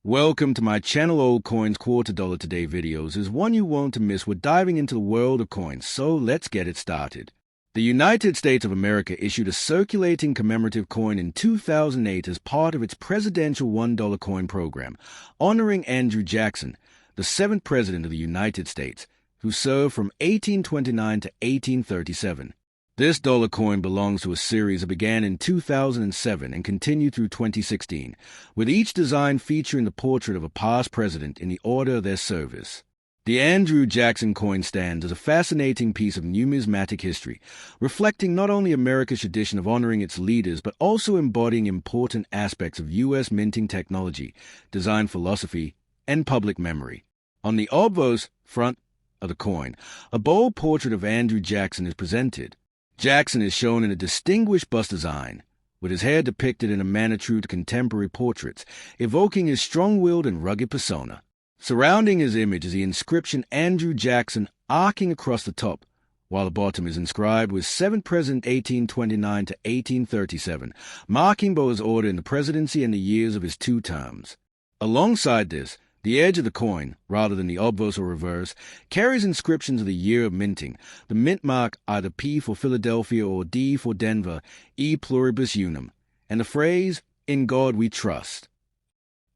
Welcome to my channel. Old Coins Quarter Dollar Today videos is one you won't to miss. We're diving into the world of coins, so let's get it started. The United States of America issued a circulating commemorative coin in 2008 as part of its presidential $1 coin program, honoring Andrew Jackson, the 7th President of the United States, who served from 1829 to 1837. This dollar coin belongs to a series that began in 2007 and continued through 2016, with each design featuring the portrait of a past president in the order of their service. The Andrew Jackson coin stands as a fascinating piece of numismatic history, reflecting not only America's tradition of honoring its leaders but also embodying important aspects of U.S. minting technology, design philosophy, and public memory. On the obverse front of the coin, a bold portrait of Andrew Jackson is presented. Jackson is shown in a distinguished bust design, with his hair depicted in a manner true to contemporary portraits, evoking his strong-willed and rugged persona. Surrounding his image is the inscription Andrew Jackson arcing across the top, while the bottom is inscribed with 7th President 1829 to 1837, marking both his order in the presidency and the years of his 2 terms. Alongside this, the edge of the coin, rather than the obverse or reverse, carries inscriptions of the year of minting, the mint mark either P for Philadelphia or D for Denver, E pluribus unum, and the phrase, "In God we trust."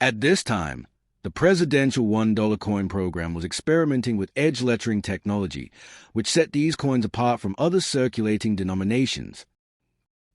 At this time, the presidential $1 coin program was experimenting with edge lettering technology, which set these coins apart from other circulating denominations.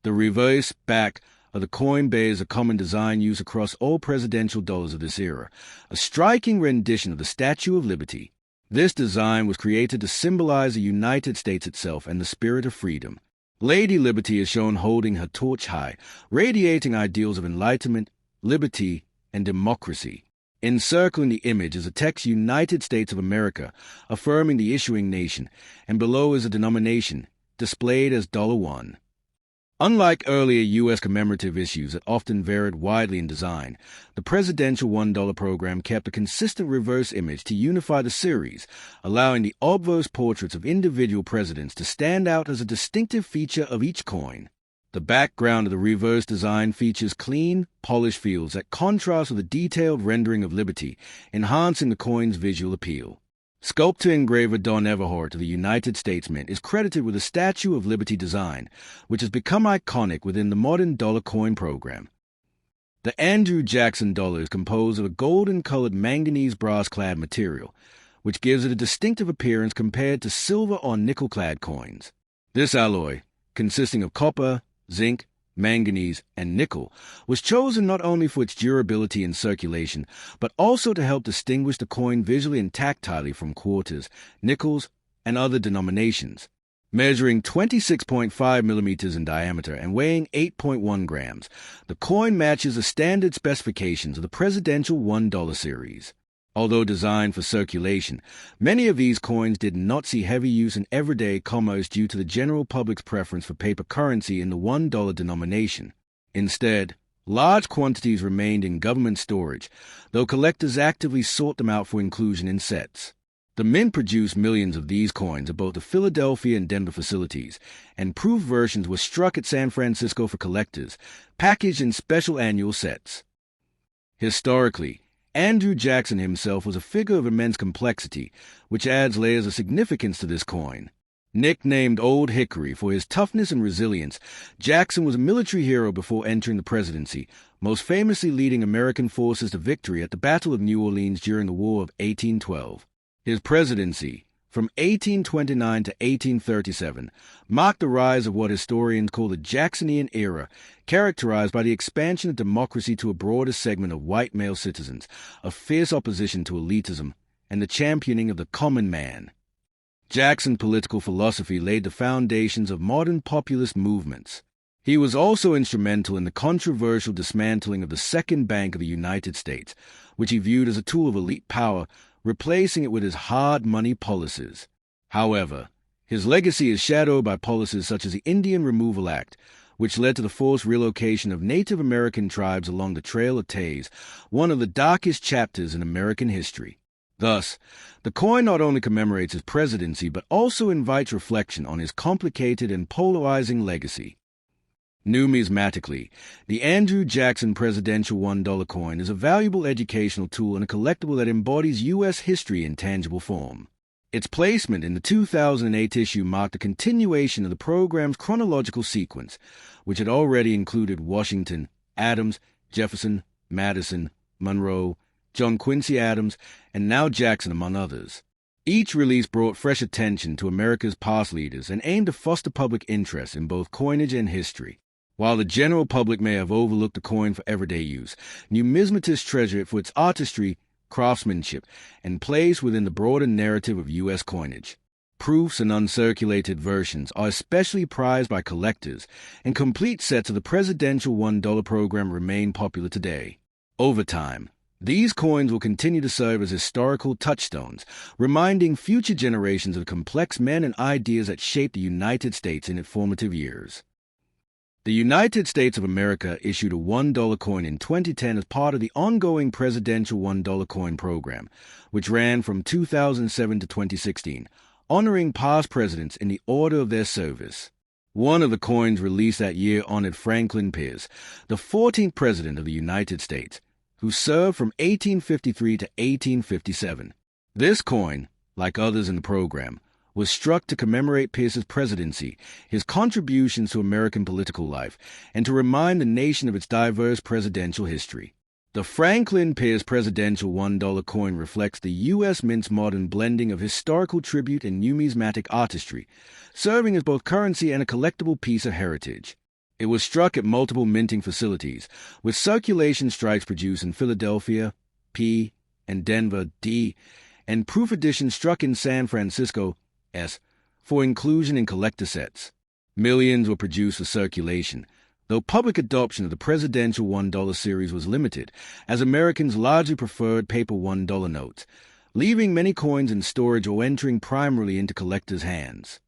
The reverse back of the coin bears a common design used across all presidential dollars of this era, a striking rendition of the Statue of Liberty. This design was created to symbolize the United States itself and the spirit of freedom. Lady Liberty is shown holding her torch high, radiating ideals of enlightenment, liberty, and democracy. Encircling the image is the text United States of America, affirming the issuing nation, and below is a denomination, displayed as $1. Unlike earlier U.S. commemorative issues that often varied widely in design, the presidential $1 program kept a consistent reverse image to unify the series, allowing the obverse portraits of individual presidents to stand out as a distinctive feature of each coin. The background of the reverse design features clean, polished fields that contrast with a detailed rendering of Liberty, enhancing the coin's visual appeal. Sculptor engraver Don Everhart of the United States Mint is credited with a Statue of Liberty design, which has become iconic within the modern dollar coin program. The Andrew Jackson dollar is composed of a golden-colored manganese brass-clad material, which gives it a distinctive appearance compared to silver or nickel-clad coins. This alloy, consisting of copper, zinc, manganese, and nickel, was chosen not only for its durability and circulation, but also to help distinguish the coin visually and tactilely from quarters, nickels, and other denominations. Measuring 26.5 millimeters in diameter and weighing 8.1 grams, the coin matches the standard specifications of the presidential $1 series. Although designed for circulation, many of these coins did not see heavy use in everyday commerce due to the general public's preference for paper currency in the $1 denomination. Instead, large quantities remained in government storage, though collectors actively sought them out for inclusion in sets. The Mint produced millions of these coins at both the Philadelphia and Denver facilities, and proof versions were struck at San Francisco for collectors, packaged in special annual sets. Historically, Andrew Jackson himself was a figure of immense complexity, which adds layers of significance to this coin. Nicknamed Old Hickory for his toughness and resilience, Jackson was a military hero before entering the presidency, most famously leading American forces to victory at the Battle of New Orleans during the War of 1812. His presidency, from 1829 to 1837, marked the rise of what historians call the Jacksonian era, characterized by the expansion of democracy to a broader segment of white male citizens, a fierce opposition to elitism, and the championing of the common man. Jackson's political philosophy laid the foundations of modern populist movements. He was also instrumental in the controversial dismantling of the Second Bank of the United States, which he viewed as a tool of elite power, replacing it with his hard money policies. However, his legacy is shadowed by policies such as the Indian Removal Act, which led to the forced relocation of Native American tribes along the Trail of Tejas, one of the darkest chapters in American history. Thus, the coin not only commemorates his presidency but also invites reflection on his complicated and polarizing legacy. Numismatically, the Andrew Jackson Presidential $1 coin is a valuable educational tool and a collectible that embodies U.S. history in tangible form. Its placement in the 2008 issue marked a continuation of the program's chronological sequence, which had already included Washington, Adams, Jefferson, Madison, Monroe, John Quincy Adams, and now Jackson, among others. Each release brought fresh attention to America's past leaders and aimed to foster public interest in both coinage and history. While the general public may have overlooked the coin for everyday use, numismatists treasure it for its artistry, craftsmanship, and place within the broader narrative of U.S. coinage. Proofs and uncirculated versions are especially prized by collectors, and complete sets of the presidential $1 program remain popular today. Over time, these coins will continue to serve as historical touchstones, reminding future generations of the complex men and ideas that shaped the United States in its formative years. The United States of America issued a $1 coin in 2010 as part of the ongoing presidential $1 coin program, which ran from 2007 to 2016, honoring past presidents in the order of their service. One of the coins released that year honored Franklin Pierce, the 14th President of the United States, who served from 1853 to 1857. This coin, like others in the program, was struck to commemorate Pierce's presidency, his contributions to American political life, and to remind the nation of its diverse presidential history. The Franklin Pierce Presidential $1 coin reflects the U.S. Mint's modern blending of historical tribute and numismatic artistry, serving as both currency and a collectible piece of heritage. It was struck at multiple minting facilities, with circulation strikes produced in Philadelphia, P, and Denver, D, and proof editions struck in San Francisco, S, for inclusion in collector sets. Millions were produced for circulation, though public adoption of the presidential $1 series was limited, as Americans largely preferred paper $1 notes, leaving many coins in storage or entering primarily into collectors' hands.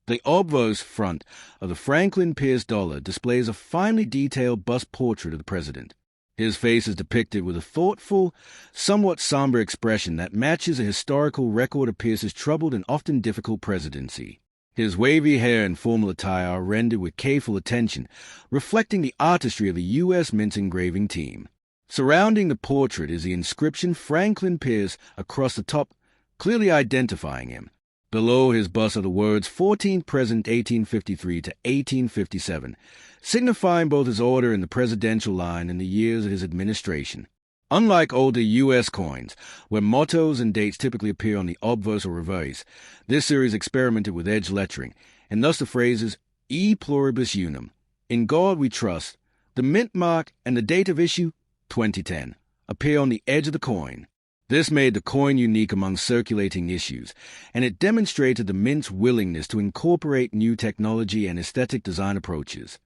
The obverse front of the Franklin Pierce dollar displays a finely detailed bust portrait of the president. His face is depicted with a thoughtful, somewhat somber expression that matches a historical record of Pierce's troubled and often difficult presidency. His wavy hair and formal attire are rendered with careful attention, reflecting the artistry of the U.S. Mint engraving team. Surrounding the portrait is the inscription Franklin Pierce across the top, clearly identifying him. Below his bust are the words 14th President 1853 to 1857, signifying both his order in the presidential line and the years of his administration. Unlike older U.S. coins, where mottos and dates typically appear on the obverse or reverse, this series experimented with edge lettering, and thus the phrases E pluribus unum, In God We Trust, the mint mark, and the date of issue, 2010, appear on the edge of the coin. This made the coin unique among circulating issues, and it demonstrated the Mint's willingness to incorporate new technology and aesthetic design approaches.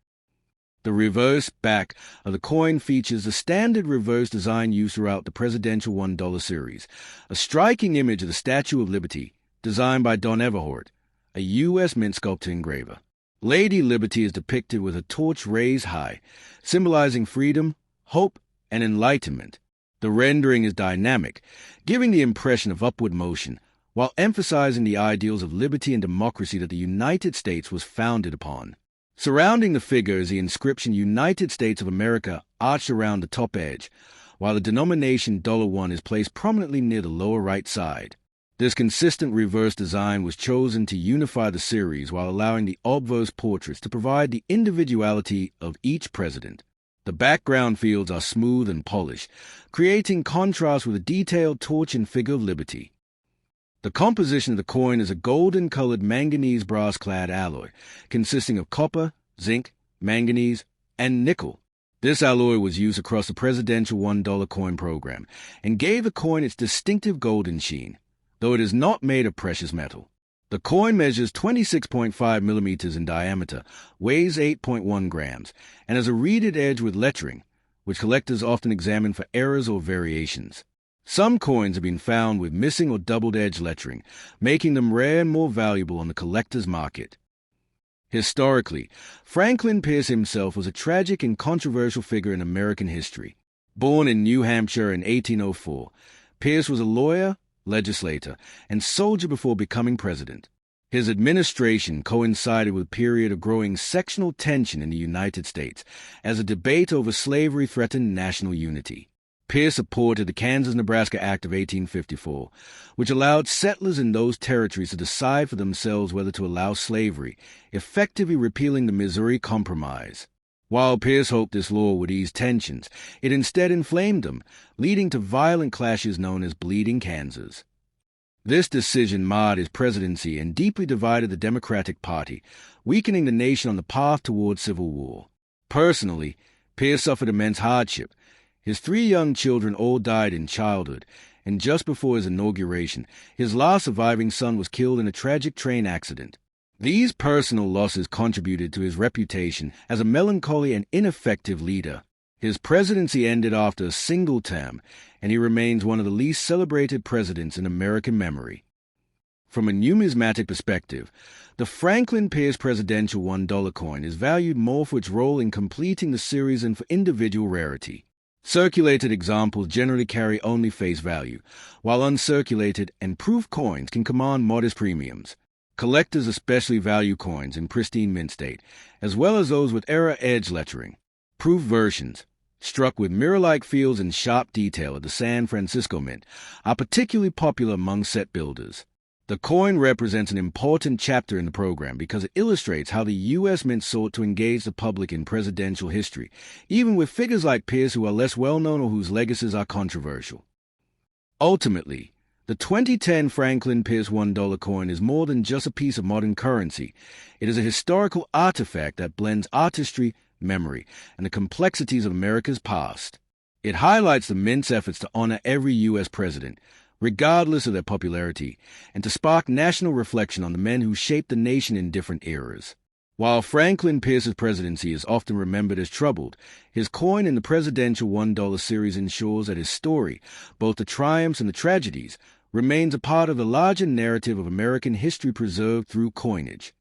The reverse back of the coin features the standard reverse design used throughout the presidential $1 series, a striking image of the Statue of Liberty, designed by Don Everhart, a U.S. Mint sculptor engraver. Lady Liberty is depicted with a torch raised high, symbolizing freedom, hope, and enlightenment. The rendering is dynamic, giving the impression of upward motion, while emphasizing the ideals of liberty and democracy that the United States was founded upon. Surrounding the figure is the inscription United States of America arched around the top edge, while the denomination $1 is placed prominently near the lower right side. This consistent reverse design was chosen to unify the series while allowing the obverse portraits to provide the individuality of each president. The background fields are smooth and polished, creating contrast with a detailed torch and figure of liberty. The composition of the coin is a golden-colored manganese brass-clad alloy, consisting of copper, zinc, manganese, and nickel. This alloy was used across the presidential $1 coin program and gave the coin its distinctive golden sheen, though it is not made of precious metal. The coin measures 26.5 millimeters in diameter, weighs 8.1 grams, and has a reeded edge with lettering, which collectors often examine for errors or variations. Some coins have been found with missing or doubled-edge lettering, making them rare and more valuable on the collector's market. Historically, Franklin Pierce himself was a tragic and controversial figure in American history. Born in New Hampshire in 1804, Pierce was a lawyer, legislator, and soldier before becoming president. His administration coincided with a period of growing sectional tension in the United States as a debate over slavery threatened national unity. Pierce supported the Kansas-Nebraska Act of 1854, which allowed settlers in those territories to decide for themselves whether to allow slavery, effectively repealing the Missouri Compromise. While Pierce hoped this law would ease tensions, it instead inflamed them, leading to violent clashes known as Bleeding Kansas. This decision marred his presidency and deeply divided the Democratic Party, weakening the nation on the path toward civil war. Personally, Pierce suffered immense hardship. His 3 young children all died in childhood, and just before his inauguration, his last surviving son was killed in a tragic train accident. These personal losses contributed to his reputation as a melancholy and ineffective leader. His presidency ended after a single term, and he remains one of the least celebrated presidents in American memory. From a numismatic perspective, the Franklin Pierce presidential $1 coin is valued more for its role in completing the series than for individual rarity. Circulated examples generally carry only face value, while uncirculated and proof coins can command modest premiums. Collectors especially value coins in pristine mint state, as well as those with error-edge lettering. Proof versions, struck with mirror-like fields and sharp detail at the San Francisco Mint, are particularly popular among set builders. The coin represents an important chapter in the program because it illustrates how the U.S. Mint sought to engage the public in presidential history, even with figures like Pierce who are less well-known or whose legacies are controversial. Ultimately, the 2010 Franklin Pierce $1 coin is more than just a piece of modern currency. It is a historical artifact that blends artistry, memory, and the complexities of America's past. It highlights the Mint's efforts to honor every U.S. president, regardless of their popularity, and to spark national reflection on the men who shaped the nation in different eras. While Franklin Pierce's presidency is often remembered as troubled, his coin in the presidential $1 series ensures that his story, both the triumphs and the tragedies, remains a part of the larger narrative of American history preserved through coinage.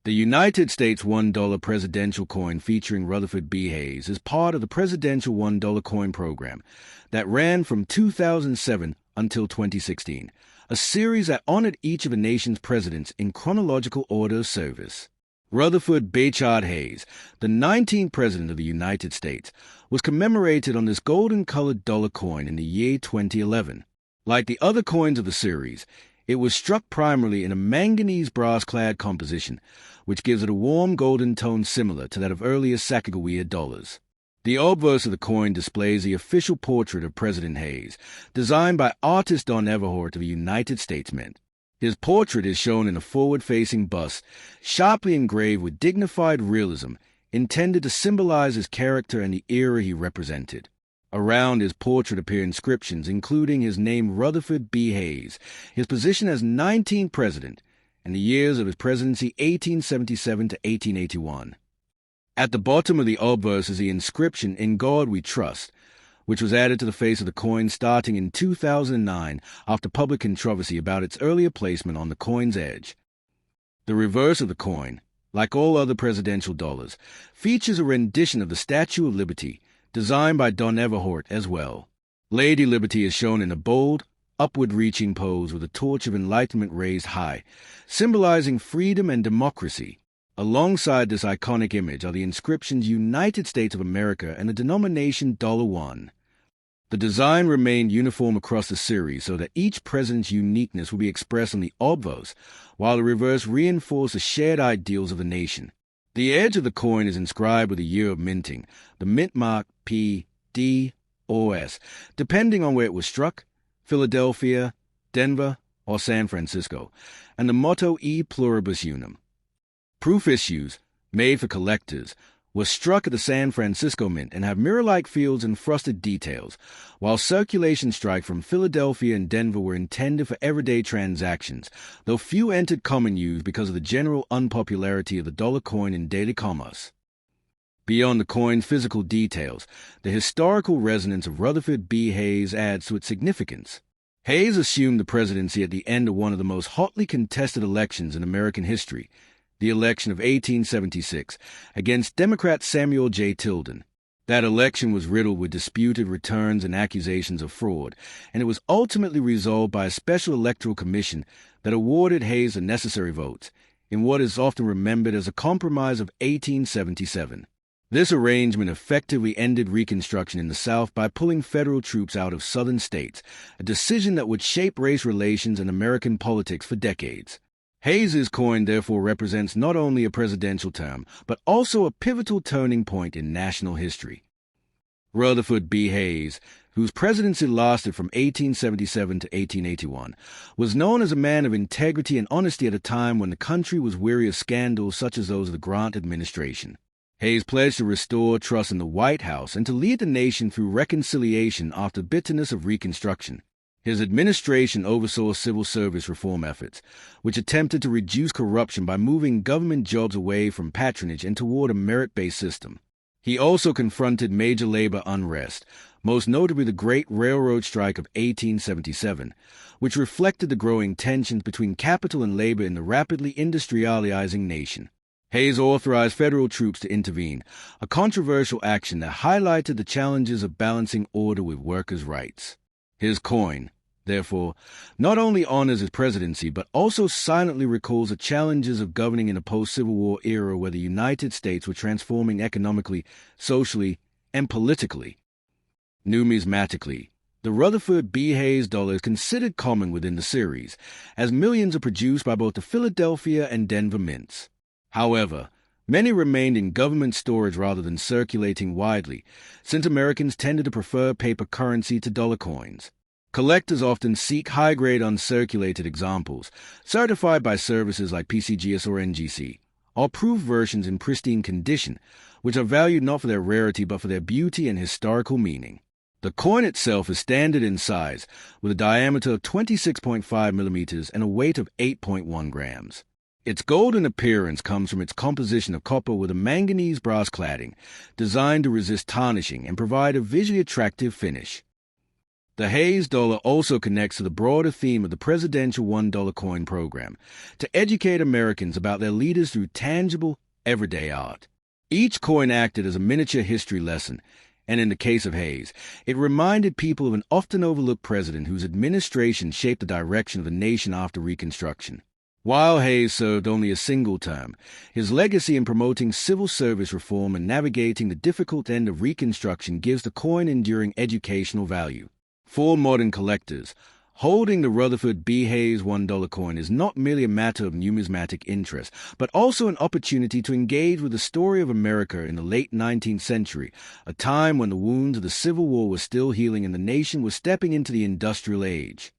The United States $1 presidential coin featuring Rutherford B. Hayes is part of the presidential $1 coin program that ran from 2007 until 2016, a series that honored each of the nation's presidents in chronological order of service. Rutherford Bayard Hayes, the 19th President of the United States, was commemorated on this golden-colored dollar coin in the year 2011. Like the other coins of the series, it was struck primarily in a manganese brass-clad composition, which gives it a warm golden tone similar to that of earlier Sacagawea dollars. The obverse of the coin displays the official portrait of President Hayes, designed by artist Don Everhart of the United States Mint. His portrait is shown in a forward-facing bust, sharply engraved with dignified realism, intended to symbolize his character and the era he represented. Around his portrait appear inscriptions including his name Rutherford B. Hayes, his position as 19th President, and the years of his presidency 1877 to 1881. At the bottom of the obverse is the inscription In God We Trust, which was added to the face of the coin starting in 2009 after public controversy about its earlier placement on the coin's edge. The reverse of the coin, like all other presidential dollars, features a rendition of the Statue of Liberty, designed by Don Everhart as well. Lady Liberty is shown in a bold, upward-reaching pose with a torch of enlightenment raised high, symbolizing freedom and democracy. Alongside this iconic image are the inscriptions United States of America and the denomination $1. The design remained uniform across the series so that each president's uniqueness will be expressed on the obverse, while the reverse reinforced the shared ideals of the nation. The edge of the coin is inscribed with the year of minting, the mint mark P, D, or S, depending on where it was struck, Philadelphia, Denver, or San Francisco, and the motto E pluribus unum. Proof issues, made for collectors, were struck at the San Francisco Mint and have mirror-like fields and frosted details, while circulation strike from Philadelphia and Denver were intended for everyday transactions, though few entered common use because of the general unpopularity of the dollar coin in daily commerce. Beyond the coin's physical details, the historical resonance of Rutherford B. Hayes adds to its significance. Hayes assumed the presidency at the end of one of the most hotly contested elections in American history, the election of 1876, against Democrat Samuel J. Tilden. That election was riddled with disputed returns and accusations of fraud, and it was ultimately resolved by a special electoral commission that awarded Hayes the necessary votes, in what is often remembered as a compromise of 1877. This arrangement effectively ended Reconstruction in the South by pulling federal troops out of southern states, a decision that would shape race relations and American politics for decades. Hayes's coin therefore represents not only a presidential term, but also a pivotal turning point in national history. Rutherford B. Hayes, whose presidency lasted from 1877 to 1881, was known as a man of integrity and honesty at a time when the country was weary of scandals such as those of the Grant administration. Hayes pledged to restore trust in the White House and to lead the nation through reconciliation after the bitterness of Reconstruction. His administration oversaw civil service reform efforts, which attempted to reduce corruption by moving government jobs away from patronage and toward a merit-based system. He also confronted major labor unrest, most notably the Great Railroad Strike of 1877, which reflected the growing tensions between capital and labor in the rapidly industrializing nation. Hayes authorized federal troops to intervene, a controversial action that highlighted the challenges of balancing order with workers' rights. His coin, therefore, not only honors his presidency, but also silently recalls the challenges of governing in a post-Civil War era where the United States were transforming economically, socially, and politically. Numismatically, the Rutherford B. Hayes dollar is considered common within the series, as millions are produced by both the Philadelphia and Denver mints. However, many remained in government storage rather than circulating widely, since Americans tended to prefer paper currency to dollar coins. Collectors often seek high-grade uncirculated examples, certified by services like PCGS or NGC, or proof versions in pristine condition, which are valued not for their rarity but for their beauty and historical meaning. The coin itself is standard in size, with a diameter of 26.5 millimeters and a weight of 8.1 grams. Its golden appearance comes from its composition of copper with a manganese brass cladding, designed to resist tarnishing and provide a visually attractive finish. The Hayes dollar also connects to the broader theme of the presidential $1 coin program, to educate Americans about their leaders through tangible, everyday art. Each coin acted as a miniature history lesson, and in the case of Hayes, it reminded people of an often overlooked president whose administration shaped the direction of the nation after Reconstruction. While Hayes served only a single term, his legacy in promoting civil service reform and navigating the difficult end of Reconstruction gives the coin enduring educational value. For modern collectors, holding the Rutherford B. Hayes $1 coin is not merely a matter of numismatic interest, but also an opportunity to engage with the story of America in the late 19th century, a time when the wounds of the Civil War were still healing and the nation was stepping into the industrial age.